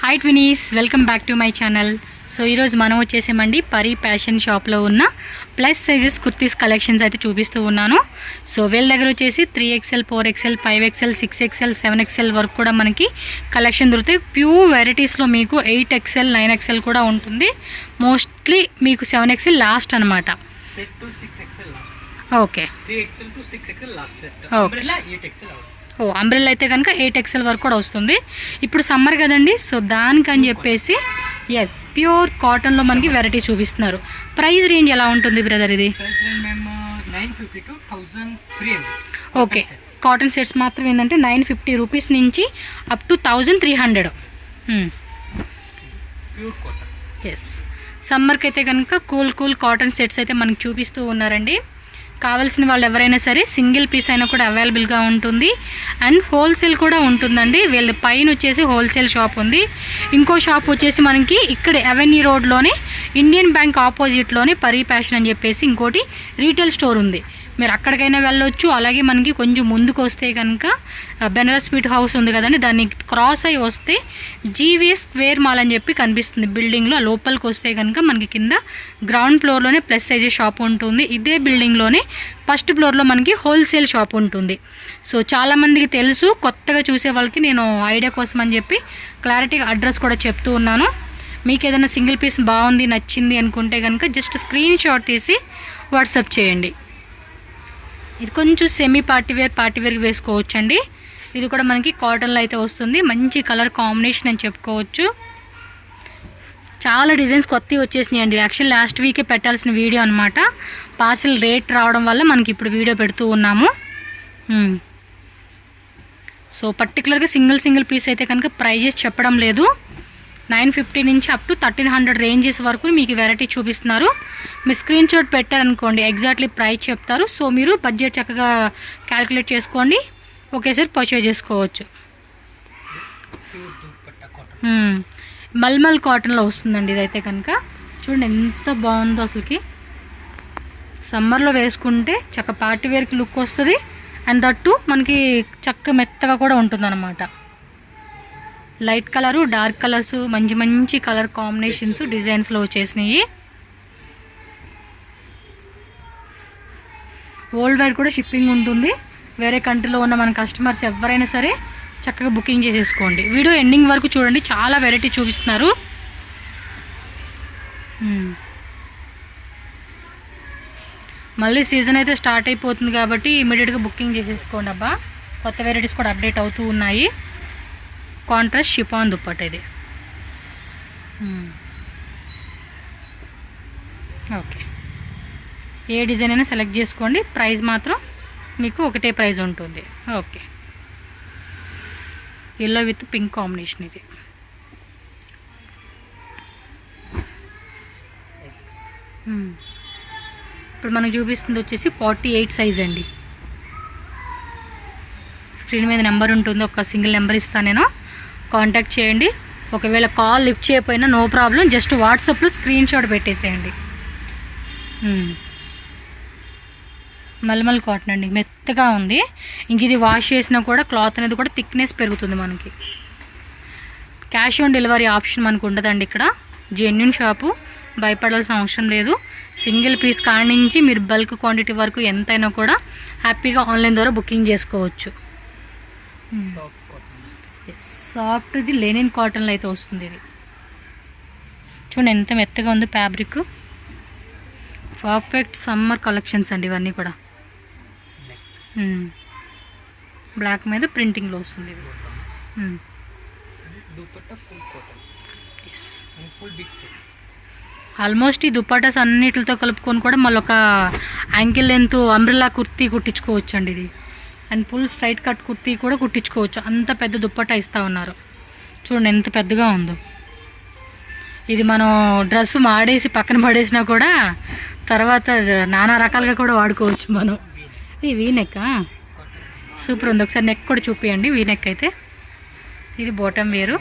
Hi twinnies, welcome back to my channel. So ఈరోజు మనం వచ్చేసామండి పరీ ఫ్యాషన్ షాప్లో ఉన్న ప్లస్ సైజెస్ కుర్తీస్ కలెక్షన్స్ అయితే చూపిస్తూ ఉన్నాను. సో వీళ్ళ దగ్గర వచ్చేసి 3XL, 4XL, 5XL, 6XL, 7XL వరకు కూడా మనకి కలెక్షన్ దొరుకుతాయి. ప్యూర్ వెరైటీస్లో మీకు 8XL, 9XL కూడా ఉంటుంది. మోస్ట్లీ మీకు 7XL లాస్ట్ అనమాట. Set to 6XL last. Okay, 3XL to 6XL last set. Umbrella 8XL అవుతుంది. అంబ్రెల్లా అయితే కనుక 8XL వరకు కూడా వస్తుంది. ఇప్పుడు సమ్మర్ కదండి, సో దానికని చెప్పేసి ప్యూర్ కాటన్లో మనకి వెరైటీ చూపిస్తున్నారు. ప్రైస్ రేంజ్ ఎలా ఉంటుంది బ్రదర్ ఇది? ప్రైస్ రేంజ్ మేము 950 టు 1300. ఓకే, కాటన్ సెట్స్ మాత్రం ఏంటంటే 950 రూపీస్ నుంచి అప్ టు 1300. Pure cotton. సమ్మర్కి అయితే కనుక కూల్ కాటన్ సెట్స్ అయితే మనకి చూపిస్తూ ఉన్నారండి. కావాల్సిన వాళ్ళు ఎవరైనా సరే సింగిల్ పీస్ అయినా కూడా అవైలబుల్గా ఉంటుంది. అండ్ హోల్సేల్ కూడా ఉంటుందండి. వీళ్ళ పైన వచ్చేసి హోల్సేల్ షాప్ ఉంది. ఇంకో షాప్ వచ్చేసి మనకి ఇక్కడ అవెన్యూ రోడ్లోనే ఇండియన్ బ్యాంక్ ఆపోజిట్లోనే పరీ ఫ్యాషన్ అని చెప్పేసి ఇంకోటి రీటైల్ స్టోర్ ఉంది. మీరు అక్కడికైనా వెళ్ళొచ్చు. అలాగే మనకి కొంచెం ముందుకు వస్తే కనుక బెనారస్ స్వీట్ హౌస్ ఉంది కదండి, దాన్ని క్రాస్ అయ్యి వస్తే జీవీఎస్ స్క్వేర్ మాల్ అని చెప్పి కనిపిస్తుంది బిల్డింగ్లో. లోపలికి వస్తే కనుక మనకి కింద గ్రౌండ్ ఫ్లోర్లోనే ప్లస్ సైజెస్ షాప్ ఉంటుంది. ఇదే బిల్డింగ్లోనే ఫస్ట్ ఫ్లోర్లో మనకి హోల్సేల్ షాప్ ఉంటుంది. సో చాలామందికి తెలుసు, కొత్తగా చూసే వాళ్ళకి నేను ఐడియా కోసం అని చెప్పి క్లారిటీగా అడ్రస్ కూడా చెప్తూ ఉన్నాను. మీకు ఏదైనా సింగిల్ పీస్ బాగుంది, నచ్చింది అనుకుంటే కనుక జస్ట్ స్క్రీన్ షాట్ తీసి వాట్సాప్ చేయండి. ఇది కొంచెం సెమీ పార్టీవేర్కి వేసుకోవచ్చండి. ఇది కూడా మనకి కాటన్లో అయితే వస్తుంది. మంచి కలర్ కాంబినేషన్ అని చెప్పుకోవచ్చు. చాలా డిజైన్స్ కొత్తవి వచ్చేసినాయి అండి. యాక్చువల్ లాస్ట్ వీకే పెట్టాల్సిన వీడియో అనమాట. పార్సిల్ రేట్ రావడం వల్ల మనకి ఇప్పుడు వీడియో పెడుతూ ఉన్నాము. సో పర్టికులర్గా సింగిల్ పీస్ అయితే కనుక ప్రైజెస్ చెప్పడం లేదు. 950 నుంచి అప్ టు 1300 రేంజెస్ వరకు మీకు వెరైటీ చూపిస్తున్నారు. మీరు స్క్రీన్ షాట్ పెట్టారనుకోండి, ఎగ్జాక్ట్లీ ప్రైస్ చెప్తారు. సో మీరు బడ్జెట్ చక్కగా క్యాలిక్యులేట్ చేసుకోండి, ఒకేసారి పర్చేజ్ చేసుకోవచ్చు. మల్మల్ కాటన్లో వస్తుందండి ఇదైతే కనుక. చూడండి ఎంత బాగుందో అసలుకి. సమ్మర్లో వేసుకుంటే చక్క పార్టీ వేర్కి లుక్ వస్తుంది. అండ్ దట్టు మనకి చక్క మెత్తగా కూడా ఉంటుందన్నమాట. లైట్ కలరు, డార్క్ కలర్స్, మంచి కలర్ కాంబినేషన్స్ డిజైన్స్లో వచ్చేసినాయి. వరల్డ్ వైడ్ కూడా షిప్పింగ్ ఉంటుంది. వేరే కంట్రీలో ఉన్న మన కస్టమర్స్ ఎవరైనా సరే చక్కగా బుకింగ్ చేసేసుకోండి. వీడియో ఎండింగ్ వరకు చూడండి, చాలా వెరైటీ చూపిస్తున్నారు. మళ్ళీ సీజన్ అయితే స్టార్ట్ అయిపోతుంది కాబట్టి ఇమీడియట్గా బుకింగ్ చేసేసుకోండి అబ్బా. కొత్త వెరైటీస్ కూడా అప్డేట్ అవుతూ ఉన్నాయి. కాంట్రాస్ట్ షిఫాన్ దుప్పట ఇది. ఓకే, ఏ డిజైన్ అయినా సెలెక్ట్ చేసుకోండి. ప్రైస్ మాత్రం మీకు ఒకటే ప్రైస్ ఉంటుంది. Okay, yellow with pink combination ఇది. ఇప్పుడు మనకు చూపిస్తుంది వచ్చేసి 48 సైజ్ అండి. స్క్రీన్ మీద నెంబర్ ఉంటుంది, ఒక సింగిల్ నెంబర్ ఇస్తాను నేను, కాంటాక్ట్ చేయండి. ఒకవేళ కాల్ లిఫ్ట్ చేయకపోయినా నో ప్రాబ్లం, జస్ట్ వాట్సాప్లో స్క్రీన్ షాట్ పెట్టేసేయండి. మల్మల్ కాటన్ అండి, మెత్తగా ఉంది. ఇంక ఇది వాష్ చేసినా కూడా క్లాత్ అనేది కూడా థిక్నెస్ పెరుగుతుంది మనకి. క్యాష్ ఆన్ డెలివరీ ఆప్షన్ మనకు ఉండదండి ఇక్కడ. జెన్యూన్ షాపు, భయపడాల్సిన అవసరం లేదు. సింగిల్ పీస్ కాడి నుంచి మీరు బల్క్ క్వాంటిటీ వరకు ఎంతైనా కూడా హ్యాపీగా ఆన్లైన్ ద్వారా బుకింగ్ చేసుకోవచ్చు. సాఫ్ట్ ఇది లెనిన్ కాటన్లో అయితే వస్తుంది. ఇది చూడండి ఎంత మెత్తగా ఉంది ఫ్యాబ్రిక్. పర్ఫెక్ట్ సమ్మర్ కలెక్షన్స్ అండి ఇవన్నీ కూడా. బ్లాక్ మీద ప్రింటింగ్లో వస్తుంది ఇది. ఆల్మోస్ట్ ఈ దుప్పటాస్ అన్నిటితో కలుపుకొని కూడా మళ్ళీ ఒక యాంకిల్ లెంత్ అంబ్రెల్లా కుర్తీ కుట్టించుకోవచ్చు అండి ఇది. And full straight cut kurti కూడా కుట్టించుకోవచ్చు. అంత పెద్ద దుప్పట్టా ఇస్తూ ఉన్నారు. చూడండి ఎంత పెద్దగా ఉందో. ఇది మనం డ్రెస్ మాడేసి పక్కన పడేసినా కూడా తర్వాత నానా రకాలుగా కూడా వాడుకోవచ్చు మనం. ఇది వీనెక్ సూపర్ ఉంది. ఒకసారి నెక్ కూడా చూపించండి. వీనెక్ అయితే ఇది బాటమ్ వేరు.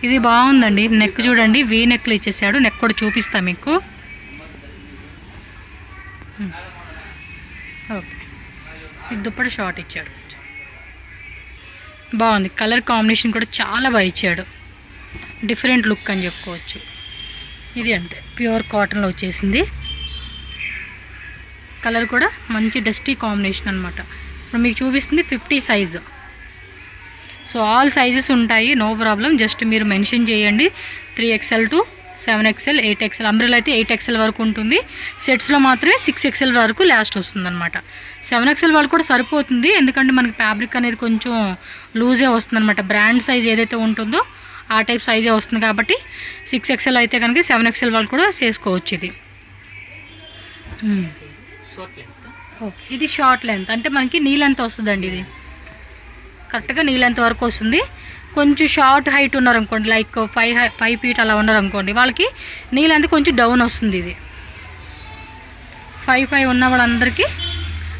ఇది బాగుందండి. నెక్ చూడండి, వీనెక్లు ఇచ్చేసాడు. నెక్ కూడా చూపిస్తా మీకు. ఓకే, ఇది దుప్పటి షార్ట్ ఇచ్చాడు. బాగుంది. కలర్ కాంబినేషన్ కూడా చాలా బాగా ఇచ్చాడు. డిఫరెంట్ లుక్ అని చెప్పుకోవచ్చు. ఇది అంతే ప్యూర్ కాటన్లో వచ్చేసింది. కలర్ కూడా మంచి డస్టీ కాంబినేషన్ అనమాట. ఇప్పుడు మీకు చూపిస్తుంది 50 సైజు. సో ఆల్ సైజెస్ ఉంటాయి, నో ప్రాబ్లం. జస్ట్ మీరు మెన్షన్ చేయండి 3XL to 7XL 8XL. Umbrella అయితే 8XL వరకు ఉంటుంది. సెట్స్లో మాత్రమే 6XL వరకు లాస్ట్ వస్తుంది అనమాట. 7XL వాళ్ళు కూడా సరిపోతుంది, ఎందుకంటే మనకి ఫ్యాబ్రిక్ అనేది కొంచెం లూజే వస్తుంది అనమాట. బ్రాండ్ సైజ్ ఏదైతే ఉంటుందో ఆ టైప్ సైజే వస్తుంది కాబట్టి 6XL అయితే కనుక 7XL వాళ్ళు కూడా చేసుకోవచ్చు. ఇది షార్ట్ లెంత్. ఓకే, ఇది షార్ట్ లెంత్ అంటే మనకి నీ లెంత్ వస్తుందండి. ఇది కరెక్ట్గా నీ లెంత్ వరకు వస్తుంది. కొంచెం షార్ట్ హైట్ ఉన్నారనుకోండి, లైక్ 5 ఫీట్ అలా ఉన్నారనుకోండి, వాళ్ళకి నీ లెంత్ కొంచెం డౌన్ వస్తుంది. ఇది 5 ఉన్న వాళ్ళందరికీ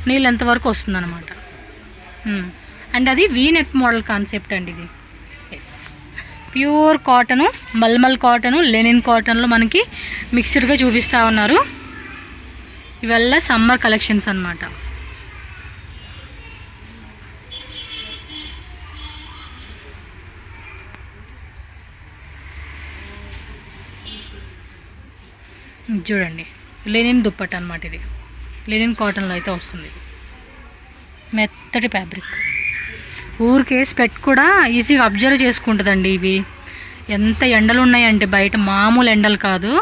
నీ లెంత్ వరకు వస్తుంది అనమాట. అండ్ అది వీ నెక్ మోడల్ కాన్సెప్ట్ అండి. ఇది ఎస్ ప్యూర్ కాటను, మల్మల్ కాటను, లెనిన్ కాటన్లో మనకి మిక్స్డ్గా చూపిస్తూ ఉన్నారు. ఇవల్ల సమ్మర్ కలెక్షన్స్ అన్నమాట. చూడండి లెనిన్ దుప్పట్ అనమాట. ఇది లెనిన్ కాటన్లో అయితే వస్తుంది. మెత్తటి ఫ్యాబ్రిక్. ఊరికే స్పెట్ కూడా ఈజీగా అబ్జర్వ్ చేసుకుంటుందండి. ఇవి ఎంత ఎండలు ఉన్నాయంటే బయట మామూలు ఎండలు కాదు,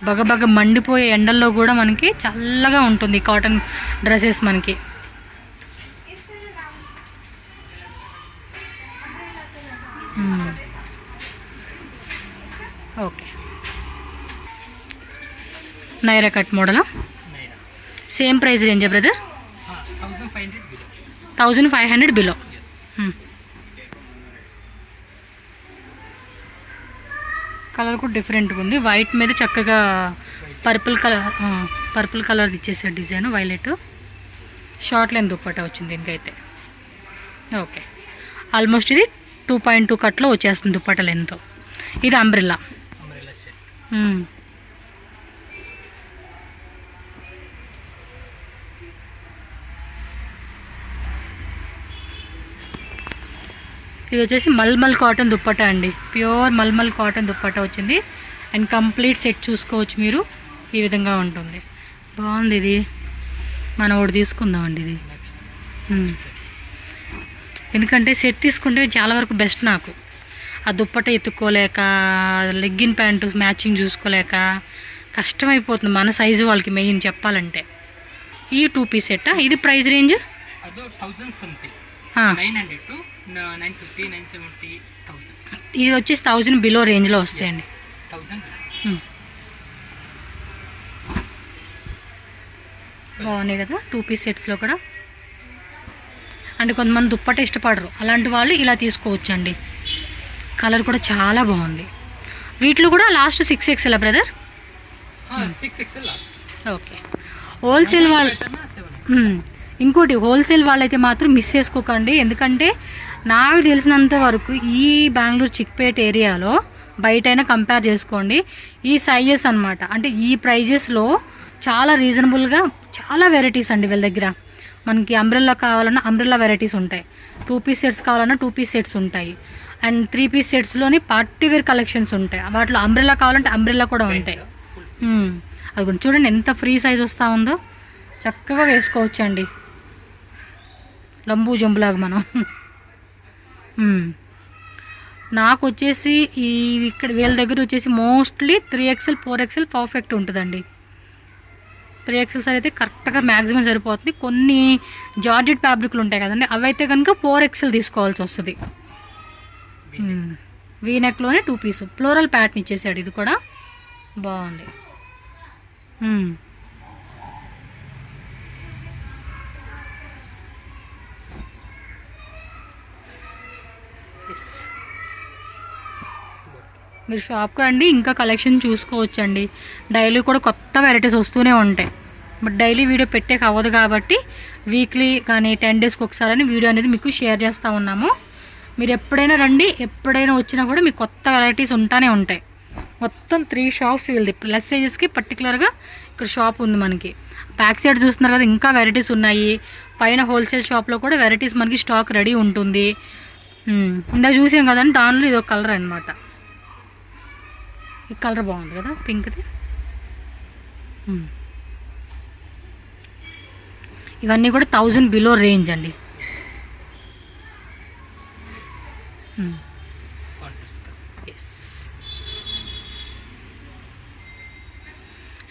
బగబగ మండిపోయే ఎండల్లో కూడా మనకి చల్లగా ఉంటుంది కాటన్ డ్రెస్సెస్ మనకి. ఓకే, నైరా కట్ మోడలా? సేమ్ ప్రైస్ రేంజా బ్రదర్? 1500 బిలో. కలర్ కూడా డిఫరెంట్గా ఉంది. వైట్ మీద చక్కగా పర్పుల్ కలర్ ఇచ్చేసాడు design, violet. Short length dupatta వచ్చింది దీనికైతే. ఓకే, ఆల్మోస్ట్ ఇది 2.2 కట్లో వచ్చేస్తుంది దుప్పట్టా లెంత్. ఇది అంబ్రెల్లా. ఇది వచ్చేసి మల్మల్ కాటన్ దుప్పట్టా అండి. ప్యూర్ మల్మల్ కాటన్ దుప్పట్టా వచ్చింది. అండ్ కంప్లీట్ సెట్ చూసుకోవచ్చు మీరు. ఈ విధంగా ఉంటుంది. బాగుంది. ఇది మనం ఒకటి తీసుకుందామండి. ఇది ఎందుకంటే సెట్ తీసుకుంటే చాలా వరకు బెస్ట్. నాకు ఆ దుప్పట్టా ఎత్తుక్కోలేక, లెగ్గిన్ ప్యాంటు మ్యాచింగ్ చూసుకోలేక కష్టమైపోతుంది మన సైజు వాళ్ళకి మెయిన్ చెప్పాలంటే. ఈ 2 పీస్ సెట్టా? ఇది ప్రైస్ రేంజ్ 900 to 950, 970, 1000. ఇది వచ్చేసి 1000 బిలో రేంజ్లో వస్తాయండి. 1000. బాగున్నాయి కదా 2 పీస్ సెట్స్లో కూడా. అంటే కొంతమంది దుప్పట ఇష్టపడరు, అలాంటి వాళ్ళు ఇలా తీసుకోవచ్చండి. కలర్ కూడా చాలా బాగుంది. వీటిలో కూడా last 6XL brother? 6XL last. Okay, wholesale వాళ్ళు. ఇంకోటి హోల్సేల్ వాళ్ళైతే మాత్రం మిస్ చేసుకోకండి. ఎందుకంటే నాకు తెలిసినంత వరకు ఈ బెంగళూరు చిక్పేట ఏరియాలో బయటైనా కంపేర్ చేసుకోండి. ఈ సైజెస్ అనమాట, అంటే ఈ ప్రైజెస్లో చాలా రీజనబుల్గా చాలా వెరైటీస్ అండి వీళ్ళ దగ్గర. మనకి అంబ్రెల్లా కావాలన్నా అంబ్రెల్లా వెరైటీస్ ఉంటాయి, 2 పీస్ సెట్స్ కావాలన్నా 2 పీస్ సెట్స్ ఉంటాయి, అండ్ 3 పీస్ సెట్స్లోని పార్టీ వేర్ కలెక్షన్స్ ఉంటాయి. వాటిలో అంబ్రెల్లా కావాలంటే అంబ్రెల్లా కూడా ఉంటాయి. అది కూడా చూడండి ఎంత ఫ్రీ సైజ్ వస్తూ ఉందో. చక్కగా వేసుకోవచ్చండి లంబూ జంబులాగా మనం. నాకు వచ్చేసి ఈ ఇక్కడ వీళ్ళ దగ్గర వచ్చేసి మోస్ట్లీ 3XL 4XL పర్ఫెక్ట్ ఉంటుందండి. 3XL సైజ్ అయితే కరెక్ట్గా మ్యాక్సిమం సరిపోతుంది. కొన్ని జార్జెట్ ఫ్యాబ్రిక్లు ఉంటాయి కదండి, అవైతే కనుక 4XL తీసుకోవాల్సి వస్తుంది. వీనెక్లోనే 2 పీస్ ఫ్లోరల్ ప్యాటర్న్ ఇచ్చేసాడు. ఇది కూడా బాగుంది. మీరు షాప్కి రండి, ఇంకా కలెక్షన్ చూసుకోవచ్చండి. డైలీ కూడా కొత్త వెరైటీస్ వస్తూనే ఉంటాయి. బట్ డైలీ వీడియో పెట్టేకి అవ్వదు కాబట్టి వీక్లీ కానీ 10 డేస్కి ఒకసారి వీడియో అనేది మీకు షేర్ చేస్తూ ఉన్నాము. మీరు ఎప్పుడైనా రండి, ఎప్పుడైనా వచ్చినా కూడా మీకు కొత్త వెరైటీస్ ఉంటానే ఉంటాయి. మొత్తం 3 షాప్స్ వీళ్ళది. ప్లస్ సైజెస్కి పర్టికులర్గా ఇక్కడ షాప్ ఉంది మనకి. బ్యాక్ సైడ్ చూస్తున్నారు కదా, ఇంకా వెరైటీస్ ఉన్నాయి. పైన హోల్సేల్ షాప్లో కూడా వెరైటీస్ మనకి స్టాక్ రెడీ ఉంటుంది. ఇందాక చూసాం కదండి, దానిలో ఇది ఒక కలర్ అనమాట. ఈ కలర్ బాగుంది కదా, పింక్ది. ఇవన్నీ కూడా 1000 బిలో రేంజ్ అండి.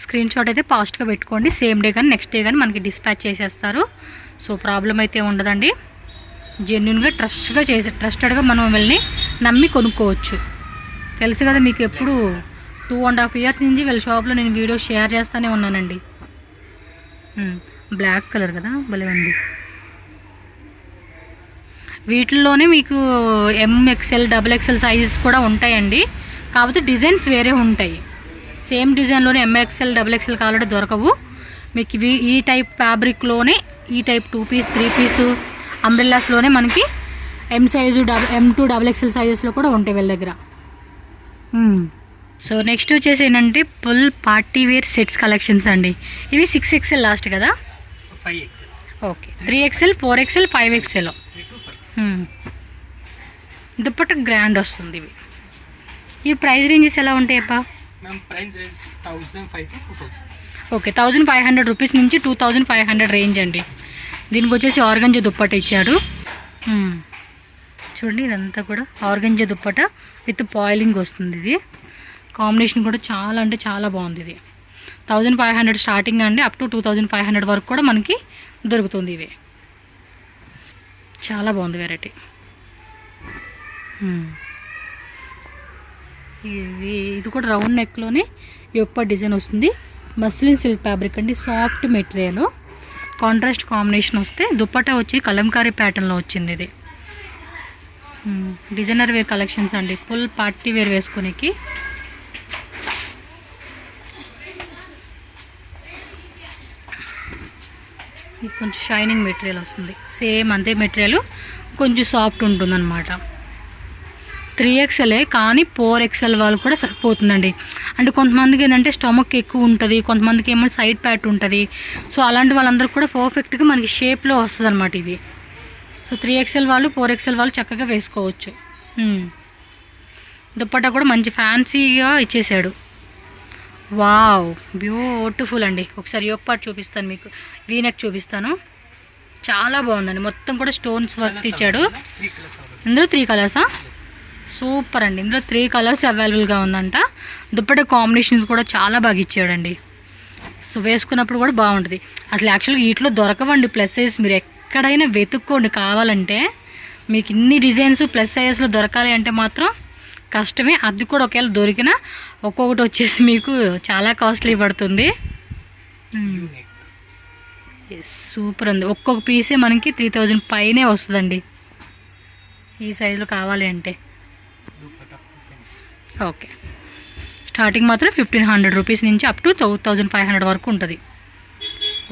స్క్రీన్ షాట్ అయితే ఫాస్ట్గా పెట్టుకోండి. సేమ్ డే కానీ నెక్స్ట్ డే కానీ మనకి డిస్పాచ్ చేసేస్తారు. సో ప్రాబ్లం అయితే ఉండదండి. జెన్యున్గా ట్రస్టెడ్గా మనం వెళ్ళి నమ్మి కొనుక్కోవచ్చు. తెలుసు కదా మీకు, ఎప్పుడు 2.5 years నుంచి వీళ్ళ షాప్లో నేను వీడియో షేర్ చేస్తూనే ఉన్నానండి. బ్లాక్ కలర్ కదా, భలే ఉంది. వీటిల్లోనే మీకు MXL XXL సైజెస్ కూడా ఉంటాయండి. కాకపోతే డిజైన్స్ వేరే ఉంటాయి. సేమ్ డిజైన్లోనే MXL XXL కావాలంటే దొరకవు మీకు. ఈ టైప్ ఫ్యాబ్రిక్లోనే ఈ టైప్ 2 piece 3 piece అంబ్రెల్లాస్లోనే మనకి M సైజు M2 XXL సైజెస్లో కూడా ఉంటాయి వీళ్ళ దగ్గర. సో నెక్స్ట్ వచ్చేసి ఏంటంటే full party wear sets collections అండి. ఇవి 6XL లాస్ట్ కదా, 5XL, okay 3XL 4XL 5XL. దుప్పట్టు grand వస్తుంది ఇవి. ఈ ప్రైస్ రేంజెస్ ఎలా ఉంటాయి అప్పా? Ma'am price range 1500 to 2000. Okay 1500 rupees నుంచి 2500 రేంజ్ అండి. దీనికి వచ్చేసి ఆర్గంజా దుప్పట ఇచ్చాడు. చూడండి, ఇదంతా కూడా ఆర్గంజా దుప్పట విత్ పాయిలింగ్ వస్తుంది. ఇది కాంబినేషన్ కూడా చాలా అంటే చాలా బాగుంది. ఇది 1500 స్టార్టింగ్ అండి, అప్ టు 2500 వరకు కూడా మనకి దొరుకుతుంది. ఇది చాలా బాగుంది వెరైటీ. ఇది కూడా రౌండ్ నెక్లోనే యొప్ప డిజైన్ వస్తుంది. మస్లిన్ సిల్క్ ఫ్యాబ్రిక్ అండి, సాఫ్ట్ మెటీరియల్, కాంట్రాస్ట్ కాంబినేషన్ వస్తే దుప్పట్టా వచ్చి కలంకారీ ప్యాటర్న్లో వచ్చింది. ఇది డిజైనర్ వేర్ కలెక్షన్స్ అండి, ఫుల్ పార్టీ వేర్ వేసుకునేకి. ఇది కొంచెం షైనింగ్ మెటీరియల్ వస్తుంది. సేమ్ అంతే మెటీరియల్, కొంచెం సాఫ్ట్ ఉంటుందన్నమాట. 3XL కానీ 4XL వాళ్ళు కూడా సరిపోతుందండి. అంటే కొంతమందికి ఏంటంటే స్టమక్ ఎక్కువ ఉంటుంది, కొంతమందికి ఏమో సైడ్ ప్యాట్ ఉంటుంది. సో అలాంటి వాళ్ళందరూ కూడా పర్ఫెక్ట్గా మనకి షేప్లో వస్తుంది అనమాట ఇది. సో 3XL వాళ్ళు 4XL వాళ్ళు చక్కగా వేసుకోవచ్చు. దుప్పట్టా కూడా మంచి ఫ్యాన్సీగా ఇచ్చేసాడు. వావ్, బ్యూటిఫుల్ అండి. ఒకసారి యోక్ పార్ట్ చూపిస్తాను మీకు, వీనెక్ చూపిస్తాను. చాలా బాగుందండి. మొత్తం కూడా స్టోన్స్ వర్క్ ఇచ్చాడు. ఇందులో 3 కలర్సా? సూపర్ అండి. ఇందులో 3 కలర్స్ అవైలబుల్గా ఉందంట. దుప్పట్టా కాంబినేషన్స్ కూడా చాలా బాగా ఇచ్చాడండి. సో వేసుకున్నప్పుడు కూడా బాగుంటుంది. అసలు యాక్చువల్గా వీటిలో దొరకవండి ప్లస్ సైజ్. మీరు ఎక్కడైనా వెతుక్కోండి కావాలంటే. మీకు ఇన్ని డిజైన్స్ ప్లస్ సైజెస్లో దొరకాలి అంటే మాత్రం కష్టమే. అది కూడా ఒకవేళ దొరికినా ఒక్కొక్కటి వచ్చేసి మీకు చాలా కాస్ట్లీ పడుతుంది. సూపర్ ఉంది. ఒక్కొక్క పీసే మనకి 3000 పైనే వస్తుందండి ఈ సైజులో కావాలి అంటే. ఓకే, స్టార్టింగ్ మాత్రం 1500 రూపీస్ నుంచి అప్ టు 2500 వరకు ఉంటుంది.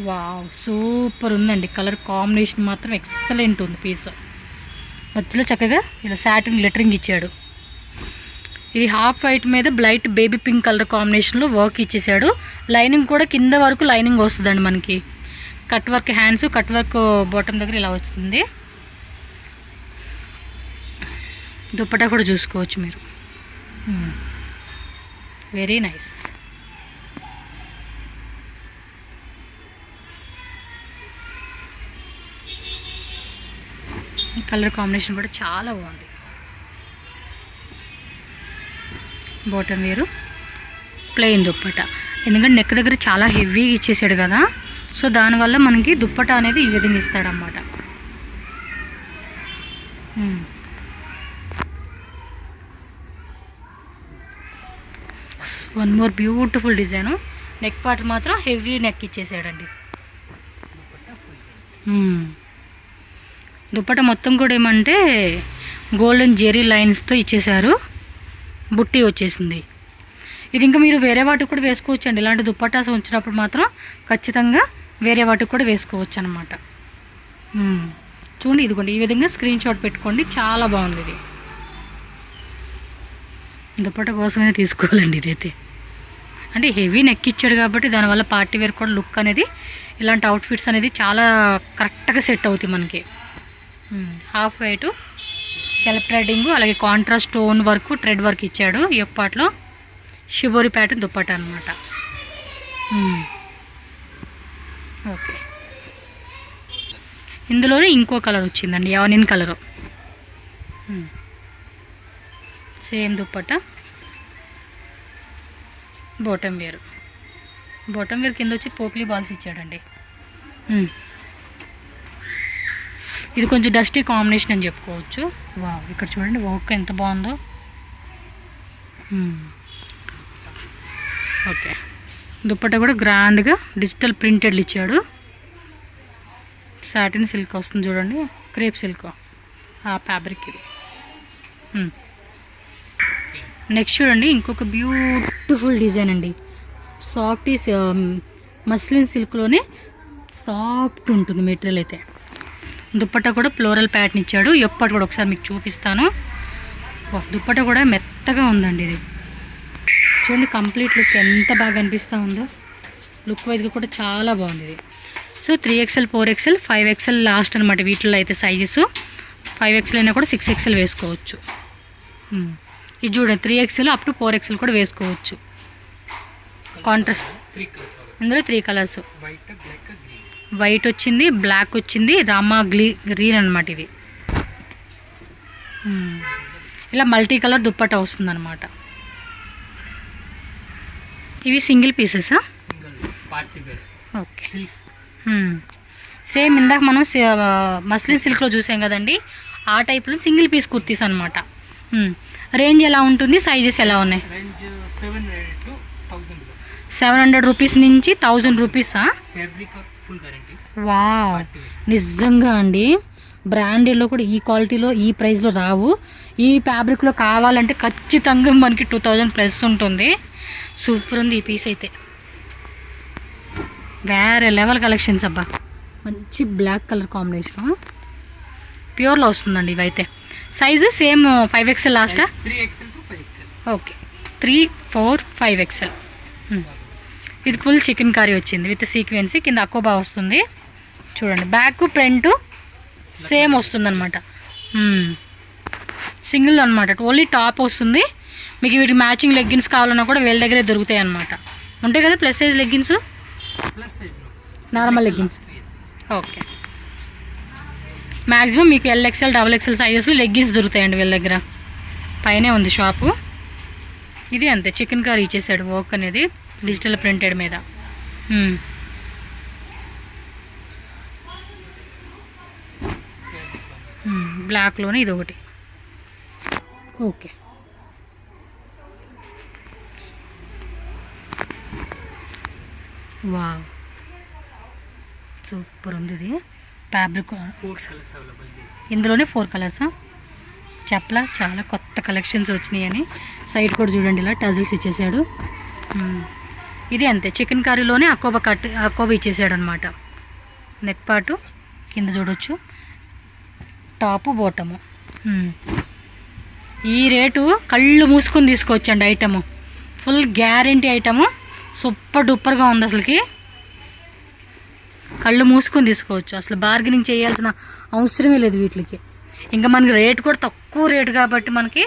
వావ్, సూపర్ ఉందండి. కలర్ కాంబినేషన్ మాత్రం ఎక్సలెంట్ ఉంది. పీస్ మధ్యలో చక్కగా ఇలా సాటిన్ గ్లిటరింగ్ ఇచ్చాడు. ఇది హాఫ్ వైట్ మీద బ్లైట్ బేబీ పింక్ కలర్ కాంబినేషన్లో వర్క్ ఇచ్చేసాడు. లైనింగ్ కూడా కింద వరకు లైనింగ్ వస్తుందండి మనకి. Cut work hands, cut work bottom దగ్గర ఇలా వస్తుంది. దుప్పటా కూడా చూసుకోవచ్చు మీరు. Very nice. కలర్ కాంబినేషన్ కూడా చాలా బాగుంది. బాటమ్ వేరు, ప్లెయిన్ దుప్పటా. ఎందుకంటే నెక్ దగ్గర చాలా హెవీగా ఇచ్చేసాడు కదా, సో దానివల్ల మనకి దుప్పటా అనేది ఈ విధంగా ఇస్తాడన్నమాట. One more beautiful design. Neck part మాత్రం హెవీ నెక్ ఇచ్చేసాడండి. దుప్పటా మొత్తం కూడా ఏమంటే గోల్డెన్ జెరీ లైన్స్తో ఇచ్చేసారు. బుట్టి వచ్చేసింది. ఇది ఇంకా మీరు వేరే వాటికి కూడా వేసుకోవచ్చు అండి. ఇలాంటి దుప్పటాస్ వచ్చినప్పుడు మాత్రం ఖచ్చితంగా వేరే వాటికి కూడా వేసుకోవచ్చు అనమాట. చూడండి, ఇదిగోండి ఈ విధంగా స్క్రీన్ షాట్ పెట్టుకోండి. చాలా బాగుంది ఇది. దుప్పట కోసమే తీసుకోవాలండి ఇదైతే. అంటే హెవీ నెక్ ఇచ్చాడు కాబట్టి దానివల్ల పార్టీ వేర్ కూడా లుక్ అనేది ఇలాంటి అవుట్ఫిట్స్ అనేది చాలా కరెక్ట్గా సెట్ అవుతాయి మనకి. హాఫ్ వైటు సెల్ఫ్ థ్రెడ్డింగ్, అలాగే contrast stone work, thread work ఇచ్చాడు. ఈ పాటలో షిబోరి ప్యాటర్న్ దుప్పట అనమాట. ఓకే, ఇందులోనే ఇంకో కలర్ వచ్చిందండి, ఆనియన్ కలరు. సేమ్ దుప్పట, బాటమ్ వేర్. బాటమ్ వేర్ కింద వచ్చి పోక్లీ బాల్స్ ఇచ్చాడండి. ఇది కొంచెం డస్టీ కాంబినేషన్ అని చెప్పుకోవచ్చు. వావ్, ఇక్కడ చూడండి వర్క్ ఎంత బాగుందో. ఓకే, దుప్పట కూడా గ్రాండ్గా డిజిటల్ ప్రింటెడ్లు ఇచ్చాడు. సాటిన్ సిల్క్ వస్తుంది చూడండి, క్రేప్ సిల్క్ ఆ ఫ్యాబ్రిక్ ఇది. నెక్స్ట్ చూడండి ఇంకొక బ్యూటిఫుల్ డిజైన్ అండి. సాఫ్ట్ మస్లిన్ సిల్క్లోనే సాఫ్ట్ ఉంటుంది మెటీరియల్ అయితే. దుప్పట్ట కూడా ఫ్లోరల్ ప్యాటర్న్ ఇచ్చాడు. ఎప్పటి కూడా ఒకసారి మీకు చూపిస్తాను. దుప్పట్ట కూడా మెత్తగా ఉందండి. ఇది చూడండి కంప్లీట్ లుక్ ఎంత బాగా అనిపిస్తూ ఉందో. లుక్ వైజ్గా కూడా చాలా బాగుంది ఇది. So 3XL, 4XL, 5XL last అనమాట వీటిల్లో అయితే సైజెస్. 5XL అయినా కూడా 6XL వేసుకోవచ్చు. ఇది చూడండి 3XL అప్ టు 4XL కూడా వేసుకోవచ్చు. కాంట్రాస్ట్ ఇందులో 3 కలర్స్, వైట్ వచ్చింది, బ్లాక్ వచ్చింది, రామా గ్రీన్ అనమాట. ఇది ఇలా మల్టీ కలర్ దుప్పట్టా వస్తుంది అనమాట. ఇవి సింగిల్ పీసెసా? ఓకే, సేమ్ ఇందాక మనం మస్లిన్ సిల్క్లో చూసాం కదండి, ఆ టైప్లో సింగిల్ పీస్ కుర్తీస్ అనమాట. రేంజ్ ఎలా ఉంటుంది, సైజెస్ ఎలా ఉన్నాయి? 700 రూపీస్ నుంచి 1000 రూపీసా? వావ్, నిజంగా అండి బ్రాండెడ్లో కూడా ఈ క్వాలిటీలో ఈ ప్రైస్లో రావు. ఈ ఫ్యాబ్రిక్లో కావాలంటే ఖచ్చితంగా మనకి 2000 ప్లస్ ఉంటుంది. సూపర్ ఉంది ఈ పీస్ అయితే, వేరే లెవెల్ కలెక్షన్స్ అబ్బా. మంచి బ్లాక్ కలర్ కాంబినేషన్, ప్యూర్లో వస్తుందండి ఇవైతే. Size same 5XL లాస్టా? 3XL to 5XL. Okay, 3, 4, 5XL. ఇది ఫుల్ చికెన్ కర్రీ వచ్చింది విత్ సీక్వెన్సీ, కింద అకోబా వస్తుంది చూడండి. బ్యాక్ ఫ్రంట్ సేమ్ వస్తుంది అనమాట. సింగిల్ అనమాట, ఓన్లీ టాప్ వస్తుంది. మీకు వీటికి మ్యాచింగ్ లెగ్గిన్స్ కావాలన్నా కూడా వీళ్ళ దగ్గరే దొరుకుతాయి అనమాట. ఉంటాయి కదా plus size leggings, normal leggings. Okay, maximum మీకు LXL, XXL సైజెస్ లెగ్గిన్స్ దొరుకుతాయండి వీళ్ళ దగ్గర. పైనే ఉంది షాపు. ఇది అంతే, చికెన్ కర్రీ ఇచ్చేసాడు వర్క్ అనేది డిజిటల్ ప్రింటెడ్ మీద. బ్లాక్లోనే ఇది ఒకటి. ఓకే, వావ్ సూపర్ ఉంది ఇది ఫ్యాబ్రిక్. ఇందులోనే 4 కలర్సా? చెప్పలా చాలా కొత్త కలెక్షన్స్ వచ్చినాయి అని. సైడ్ కూడా చూడండి ఇలా టజిల్స్ ఇచ్చేసాడు. ఇది అంతే, చికెన్ కర్రీలోనే అకోబా ఇచ్చేసాడు అనమాట. నెక్ పాటు కింద చూడొచ్చు, టాపు బాటము. ఈ రేటు కళ్ళు మూసుకొని తీసుకోవచ్చండి item. Full guarantee item, super డూపర్గా ఉంది అసలుకి. కళ్ళు మూసుకొని తీసుకోవచ్చు, అసలు బార్గెనింగ్ చేయాల్సిన అవసరమే లేదు వీటికి. ఇంకా మనకి రేట్ కూడా తక్కువ రేటు కాబట్టి మనకి.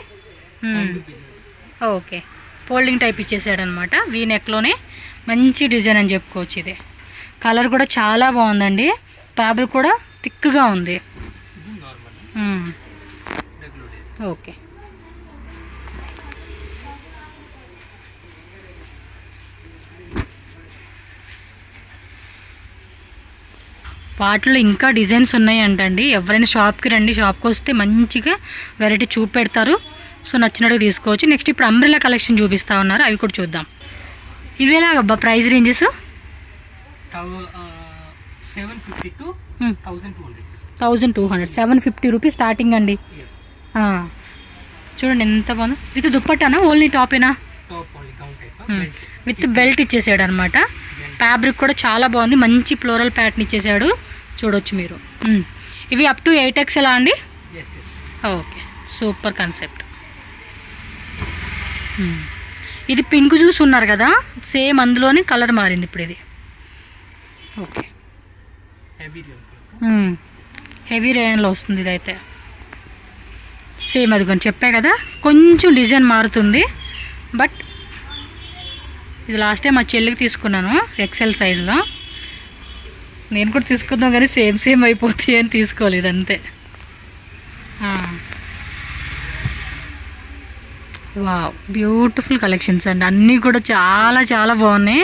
ఓకే, ఫోల్డింగ్ టైప్ ఇచ్చేసాడనమాట. వీ నెక్లోనే మంచి డిజైన్ అని చెప్పుకోవచ్చు. ఇది కలర్ కూడా చాలా బాగుందండి, ఫ్యాబ్రిక్ కూడా థిక్గా ఉంది. ఓకే, వాటిలో ఇంకా డిజైన్స్ ఉన్నాయి అంటండి. ఎవరైనా షాప్కి రండి, షాప్కి వస్తే మంచిగా వెరైటీ చూపెడతారు. సో నచ్చినట్టు తీసుకోవచ్చు. నెక్స్ట్ ఇప్పుడు అంబ్రెల్లా కలెక్షన్ చూపిస్తూ ఉన్నారు, అవి కూడా చూద్దాం. ఇవేలాగబ్బా price ranges? 750 to 1200. 1200, 750 rupees starting అండి. చూడండి ఎంత బాగుంది. విత్ దుప్పటానా ఓన్లీ టాపేనా? విత్ బెల్ట్ ఇచ్చేసాడు అనమాట. ఫ్యాబ్రిక్ కూడా చాలా బాగుంది, మంచి ఫ్లోరల్ ప్యాటర్న్ ఇచ్చేసాడు చూడొచ్చు మీరు. ఇవి అప్ టు 8XL అండి? Okay, super concept. ఇది పింక్ చూస్తున్నారు కదా, సేమ్ అందులోనే కలర్ మారింది ఇప్పుడు ఇది. ఓకే, హెవీ రేయన్లో వస్తుంది ఇదైతే. సేమ్ అది కొంచెం చెప్పా కదా, కొంచెం డిజైన్ మారుతుంది. బట్ ఇది లాస్ట్ టైం మా చెల్లికి తీసుకున్నాను ఎక్సెల్ సైజులో. నేను కూడా తీసుకుందాం కానీ సేమ్ అయిపోతాయి అని తీసుకోలేదు అంతే. వావ్, బ్యూటిఫుల్ కలెక్షన్స్ అండి. అన్నీ కూడా చాలా చాలా బాగున్నాయి.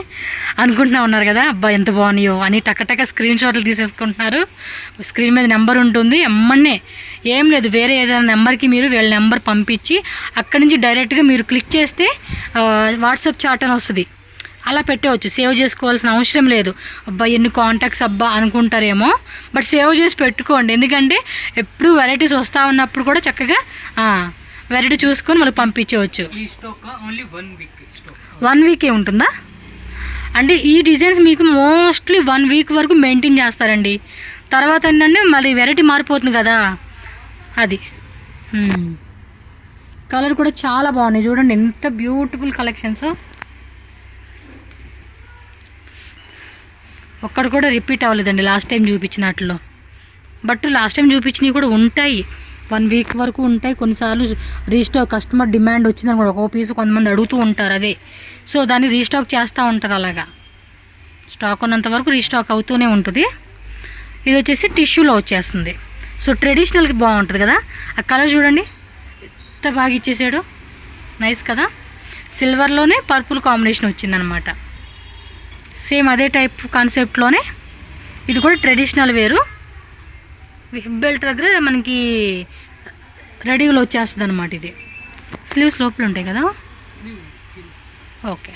అనుకుంటున్నా ఉన్నారు కదా, అబ్బా ఎంత బాగున్నాయో అని టక్క స్క్రీన్ షాట్లు తీసేసుకుంటున్నారు. స్క్రీన్ మీద నెంబర్ ఉంటుంది, ఎమ్మన్నే ఏం లేదు, వేరే ఏదైనా నెంబర్కి మీరు వీళ్ళ నెంబర్ పంపించి అక్కడి నుంచి డైరెక్ట్గా మీరు క్లిక్ చేస్తే వాట్సాప్ చాట్ అని వస్తుంది, అలా పెట్టవచ్చు. సేవ్ చేసుకోవాల్సిన అవసరం లేదు. అబ్బా ఎన్ని కాంటాక్ట్స్ అబ్బా అనుకుంటారేమో, బట్ సేవ్ చేసి పెట్టుకోండి. ఎందుకంటే ఎప్పుడు వెరైటీస్ వస్తూ ఉన్నప్పుడు కూడా చక్కగా వెరైటీ చూసుకొని వాళ్ళు పంపించవచ్చు. 1 వీకే ఉంటుందా అంటే ఈ డిజైన్స్ మీకు మోస్ట్లీ 1 వీక్ వరకు మెయింటైన్ చేస్తారండి. తర్వాత ఏంటంటే మళ్ళీ వెరైటీ మారిపోతుంది కదా అది. కలర్ కూడా చాలా బాగున్నాయి చూడండి, ఎంత బ్యూటిఫుల్ కలెక్షన్స్. ఒక్కడు కూడా రిపీట్ అవ్వలేదండి లాస్ట్ టైం చూపించినట్లో. బట్ లాస్ట్ టైం చూపించినవి కూడా ఉంటాయి, 1 వీక్ వరకు ఉంటాయి. కొన్నిసార్లు రీస్టాక్ కస్టమర్ డిమాండ్ వచ్చిందని కూడా ఒక్కో పీసు కొంతమంది అడుగుతూ ఉంటారు, అదే సో దాన్ని రీస్టాక్ చేస్తూ ఉంటారు. అలాగా స్టాక్ ఉన్నంత వరకు రీస్టాక్ అవుతూనే ఉంటుంది. ఇది వచ్చేసి టిష్యూలో వచ్చేస్తుంది. సో ట్రెడిషనల్కి బాగుంటుంది కదా. ఆ కలర్ చూడండి ఎంత బాగా ఇచ్చేసాడు, నైస్ కదా. సిల్వర్లోనే పర్పుల్ కాంబినేషన్ వచ్చిందనమాట. సేమ్ అదే టైప్ కాన్సెప్ట్లోనే ఇది కూడా ట్రెడిషనల్ వేరు. హిప్ బెల్ట్ దగ్గర మనకి రెడీగా వచ్చేస్తుంది అనమాట. ఇది స్లీవ్స్ లోపల ఉంటాయి కదా. ఓకే,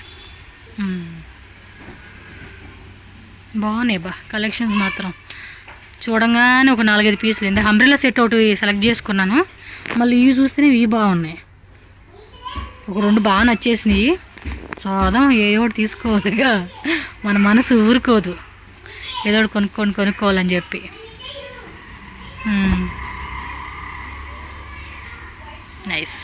బాగున్నాయి కలెక్షన్స్ మాత్రం. చూడంగానే ఒక 4-5 పీసులు ఇంత అంబ్రెల్లా సెట్ ఒకటి సెలెక్ట్ చేసుకున్నాను. మళ్ళీ ఇవి చూస్తేనే ఇవి బాగున్నాయి. ఒక 2 బాగా నచ్చేసినాయి. చూద్దాం, ఏదో ఒకటి తీసుకోవాలిగా, మన మనసు ఊరుకోదు ఏదో ఒకటి కొనుక్కోవాలని చెప్పి. నైస్.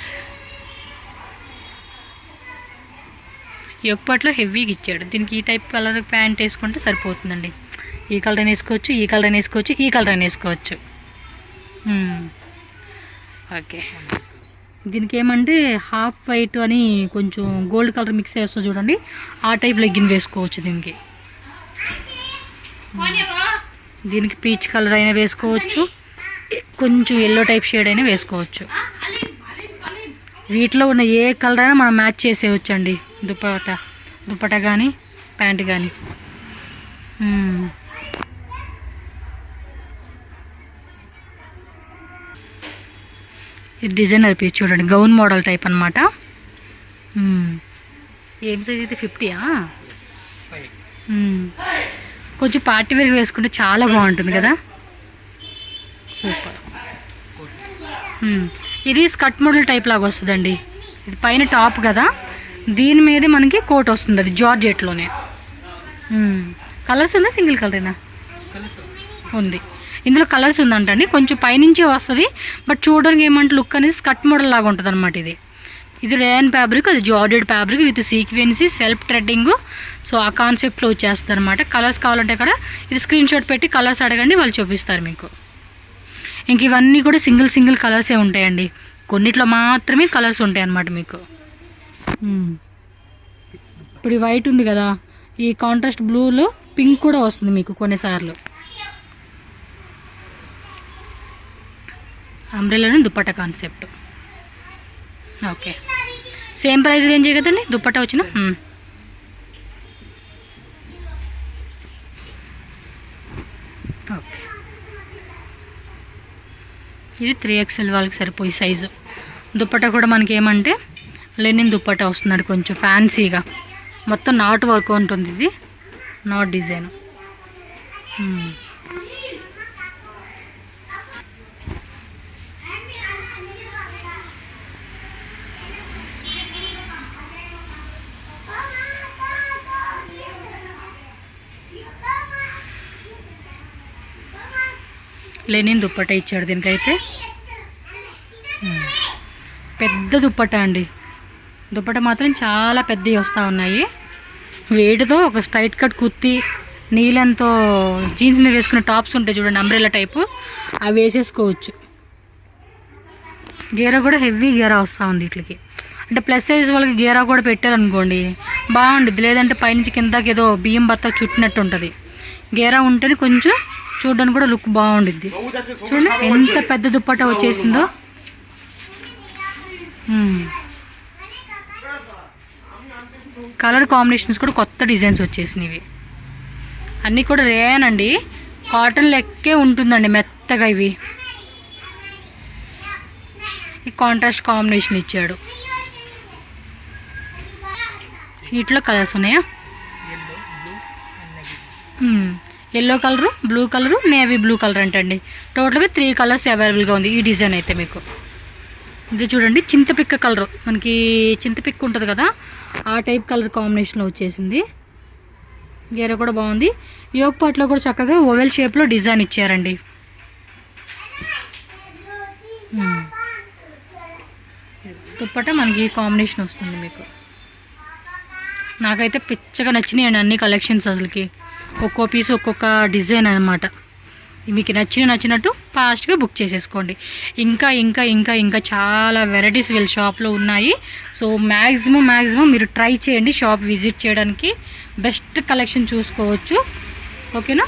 ఎప్పట్లో హెవీగా ఇచ్చాడు. దీనికి ఈ టైప్ కలర్ ప్యాంట్ వేసుకుంటే సరిపోతుందండి. ఈ కలర్ అని వేసుకోవచ్చు, ఈ కలర్ అని వేసుకోవచ్చు, ఈ కలర్ అని వేసుకోవచ్చు. ఓకే, దీనికి ఏమంటే హాఫ్ వైట్ అని కొంచెం గోల్డ్ కలర్ మిక్స్ చేస్తూ చూడండి, ఆ టైప్ లెగ్గిన్ వేసుకోవచ్చు. దీనికి పీచ్ కలర్ అయినా వేసుకోవచ్చు, కొంచెం ఎల్లో టైప్ షేడ్ అయినా వేసుకోవచ్చు. వీటిలో ఉన్న ఏ కలర్ అయినా మనం మ్యాచ్ చేసేయచ్చు అండి. దుపట్టా కానీ ప్యాంట్ కానీ. ఇది డిజైనర్ పీస్ చూడండి, గౌన్ మోడల్ టైప్ అనమాట. ఏం సైజ్ అయితే 50? కొంచెం పార్టీ వేర్ వేసుకుంటే చాలా బాగుంటుంది కదా. సూపర్. ఇది స్కర్ట్ మోడల్ టైప్ లాగా వస్తుందండి. ఇది పైన టాప్ కదా, దీని మీదే మనకి కోట్ వస్తుంది, అది జార్జెట్లోనే. కలర్స్ ఉందా, సింగిల్ కలరేనా ఉంది? ఇందులో కలర్స్ ఉందంటండి. కొంచెం పైనుంచే వస్తుంది, బట్ చూడడానికి ఏమంటే లుక్ అనేది స్కర్ట్ మోడల్ లాగా ఉంటుంది అనమాట. ఇది రేయన్ ఫ్యాబ్రిక్, అది georgette fabric with sequence self threading. So ఆ కాన్సెప్ట్లో వచ్చేస్తుంది అనమాట. కలర్స్ కావాలంటే కూడా ఇది స్క్రీన్ షాట్ పెట్టి కలర్స్ అడగండి, వాళ్ళు చూపిస్తారు మీకు. ఇంక ఇవన్నీ కూడా సింగిల్ కలర్సే ఉంటాయండి, కొన్నిట్లో మాత్రమే కలర్స్ ఉంటాయి అన్నమాట మీకు. ఇప్పుడు ఈ వైట్ ఉంది కదా, ఈ కాంట్రాస్ట్ బ్లూలో పింక్ కూడా వస్తుంది మీకు కొన్నిసార్లు. అంబ్రెల్లాని dupatta concept. Okay, same price రేంజే కదండి దుపట్టా వచ్చిన. ఓకే, ఇది 3XL వాళ్ళకి సరిపోయి సైజు. దుపట్టా కూడా మనకి ఏమంటే లెనిన్ దుపట్టా వస్తున్నాడు, కొంచెం ఫ్యాన్సీగా. మొత్తం నాట్ వర్క్ ఉంటుంది, ఇది నాట్ డిజైన్. లెనిన్ దుప్పట్టా ఇచ్చాడు దీనికైతే. పెద్ద దుప్పట్టా అండి, దుప్పట మాత్రం చాలా పెద్దవి వస్తూ ఉన్నాయి. వేడితో ఒక స్ట్రైట్ కట్ కుర్తి నీళ్ళంతో జీన్స్ మీద వేసుకునే టాప్స్ ఉంటాయి చూడండి, అంబ్రెల్లా టైపు, అవి వేసేసుకోవచ్చు. గేరా కూడా హెవీ గేరా వస్తూ ఉంది వీటికి. అంటే ప్లస్ సైజ్ వాళ్ళకి గేరా కూడా పెట్టారనుకోండి బాగుంటుంది. లేదంటే పైనుంచి కిందకి ఏదో బియ్యం బత్త చుట్టినట్టు ఉంటుంది. గేరా ఉంటేనే కొంచెం చూడడానికి కూడా లుక్ బాగుండిద్ది. చూడండి ఎంత పెద్ద దుప్పట వచ్చేసిందో. కలర్ కాంబినేషన్స్ కూడా కొత్త డిజైన్స్ వచ్చేసినవి. అన్నీ కూడా రేయన్ అండి, కాటన్ లెక్కే ఉంటుందండి మెత్తగా. ఇవి ఈ కాంట్రాస్ట్ కాంబినేషన్ ఇచ్చాడు. వీటిలో కలర్స్ ఉన్నాయా? Yellow colour, blue colour, navy blue colour అంటండి. టోటల్గా 3 కలర్స్ అవైలబుల్గా ఉంది ఈ డిజైన్ అయితే మీకు. ఇది చూడండి చింతపిక్క కలరు, మనకి చింతపిక్క ఉంటుంది కదా ఆ టైప్ కలర్ కాంబినేషన్లో వచ్చేసింది. గేర కూడా బాగుంది. యోగ్ పార్ట్లో కూడా చక్కగా ఓవెల్ షేప్లో డిజైన్ ఇచ్చారండి. దుప్పట మనకి కాంబినేషన్ వస్తుంది మీకు. నాకైతే పిచ్చగా నచ్చినాయండి అన్ని కలెక్షన్స్. అసలుకి ఒక్కో పీస్ ఒక్కొక్క డిజైన్ అనమాట. మీకు నచ్చినట్టు ఫాస్ట్గా బుక్ చేసేసుకోండి. ఇంకా ఇంకా ఇంకా ఇంకా చాలా వెరైటీస్ వీళ్ళ షాప్లో ఉన్నాయి. సో మ్యాక్సిమం మీరు ట్రై చేయండి షాప్ విజిట్ చేయడానికి. బెస్ట్ కలెక్షన్ చూసుకోవచ్చు. ఓకేనా?